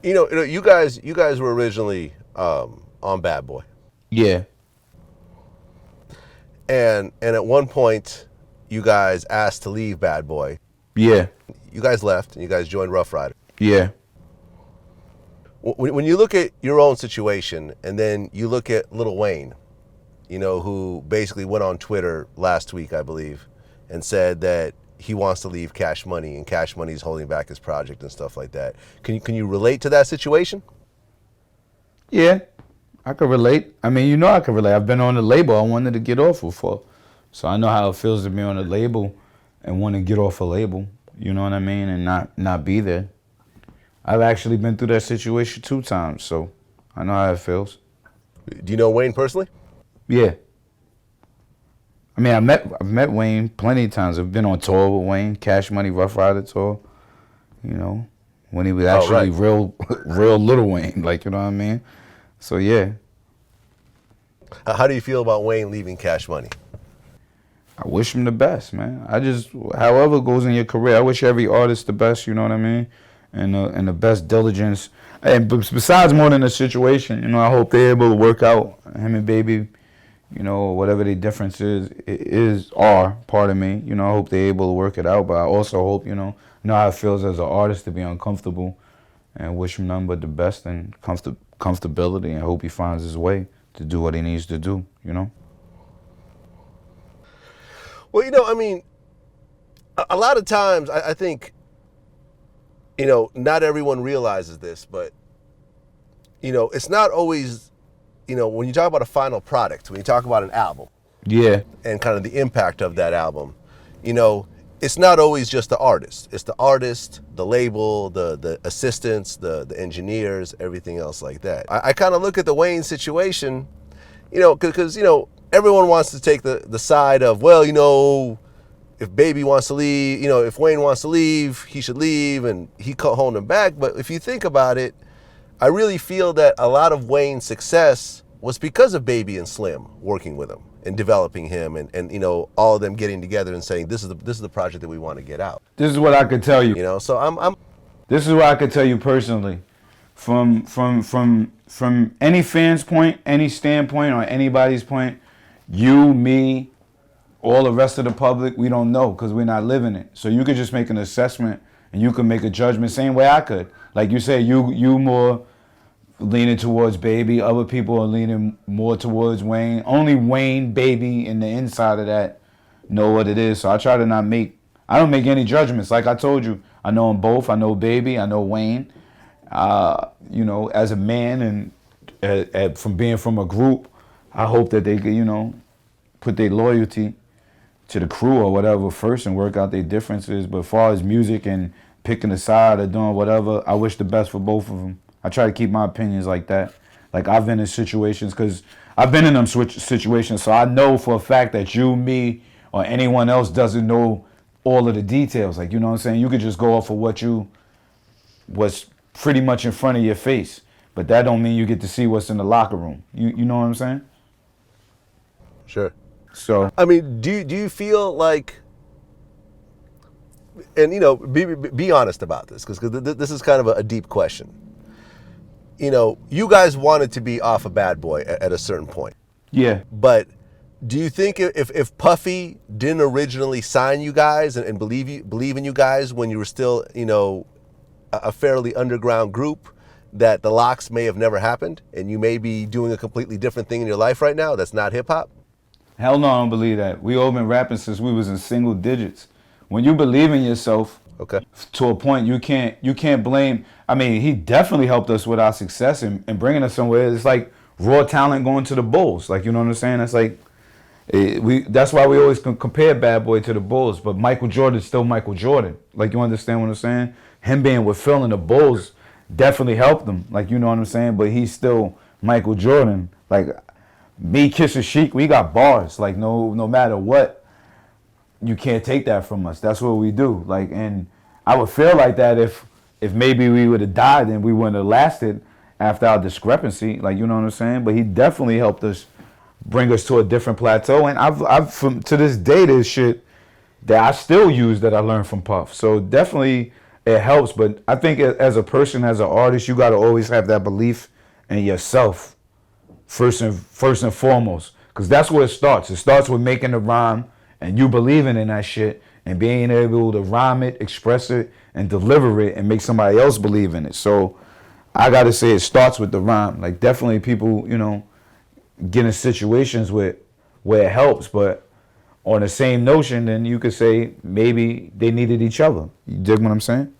you guys were originally on Bad Boy, Yeah, and at one point, you guys asked to leave Bad Boy. yeah, You guys left, and you guys joined Rough Rider. yeah. When you look at your own situation, and then you look at Lil Wayne, who basically went on Twitter last week, I believe, and said that he wants to leave Cash Money, and Cash Money is holding back his project and stuff like that. Can you relate to that situation? Yeah, I could relate. I mean, I could relate. I've been on the label I wanted to get off of for. So I know how it feels to be on a label and want to get off a label, you know what I mean, and not be there. I've actually been through that situation 2 times, so I know how it feels. Do you know Wayne personally? Yeah. I mean, I've met Wayne plenty of times. I've been on tour with Wayne, Cash Money Rough Rider tour, when he was actually right. real Little Wayne, like, you know what I mean? So yeah, How do you feel about Wayne leaving Cash Money? I wish him the best, man. However it goes in your career, I wish every artist the best, you know what I mean? And the best diligence. And besides more than the situation, I hope they're able to work out, him and Baby, whatever the difference are part of me. I hope they're able to work it out, but I also hope, know how it feels as an artist to be uncomfortable, and wish him nothing but the best and comfortability, and hope he finds his way to do what he needs to do, Well, I mean, a lot of times I think, not everyone realizes this, but, it's not always, when you talk about a final product, when you talk about an album Yeah, and kind of the impact of that album, it's not always just the artist. It's the artist, the label, the assistants, the engineers, everything else like that. I kind of look at the Wayne situation, because, everyone wants to take the side of, well, if Baby wants to leave, if Wayne wants to leave, he should leave, and he can't hold him back. But if you think about it, I really feel that a lot of Wayne's success was because of Baby and Slim working with him and developing him, and all of them getting together and saying, this is the project that we want to get out. this is what I could tell you. So I'm This is what I could tell you personally, from any fan's point, any standpoint, or anybody's point. You, me, all the rest of the public, we don't know because we're not living it. So you could just make an assessment and you can make a judgment same way I could. Like you say, you more leaning towards Baby. Other people are leaning more towards Wayne. Only Wayne, Baby, and the inside of that know what it is. So I try to I don't make any judgments. Like I told you, I know them both. I know Baby. I know Wayne. As a man and from being from a group, I hope that they could, put their loyalty to the crew or whatever first and work out their differences. But as far as music and picking a side or doing whatever, I wish the best for both of them. I try to keep my opinions like that. Like I've been in situations, because I've been in them situations, so I know for a fact that you, me, or anyone else doesn't know all of the details. Like, you know what I'm saying? You could just go off of what's pretty much in front of your face. But that don't mean you get to see what's in the locker room. You know what I'm saying? sure. So I mean, do you feel like, and be honest about this, because this is kind of a deep question. You guys wanted to be off of Bad Boy at a certain point, yeah. but do you think if Puffy didn't originally sign you guys and believe in you guys when you were still a fairly underground group, that the locks may have never happened and you may be doing a completely different thing in your life right now that's not hip hop? Hell no, I don't believe that. We all been rapping since we was in single digits. When you believe in yourself, Okay. to a point, you can't blame. I mean, he definitely helped us with our success and bringing us somewhere. It's like raw talent going to the Bulls. Like, you know what I'm saying? It's like that's why we always compare Bad Boy to the Bulls. But Michael Jordan's still Michael Jordan. Like, you understand what I'm saying? Him being with Phil and the Bulls definitely helped him. Like, you know what I'm saying? But he's still Michael Jordan. Like, me, Kiss and Sheik, we got bars. Like, no matter what, you can't take that from us. That's what we do. Like, and I would feel like that if maybe we would have died and we wouldn't have lasted after our discrepancy. Like, you know what I'm saying? But he definitely helped us bring us to a different plateau. And I've to this day, there's shit that I still use that I learned from Puff. So definitely it helps. But I think as a person, as an artist, you got to always have that belief in yourself first and foremost, because that's where it starts. It starts with making the rhyme and you believing in that shit and being able to rhyme it, express it, and deliver it and make somebody else believe in it. So I gotta say it starts with the rhyme. Like definitely people, get in situations where it helps, but on the same notion, then you could say maybe they needed each other. You dig what I'm saying?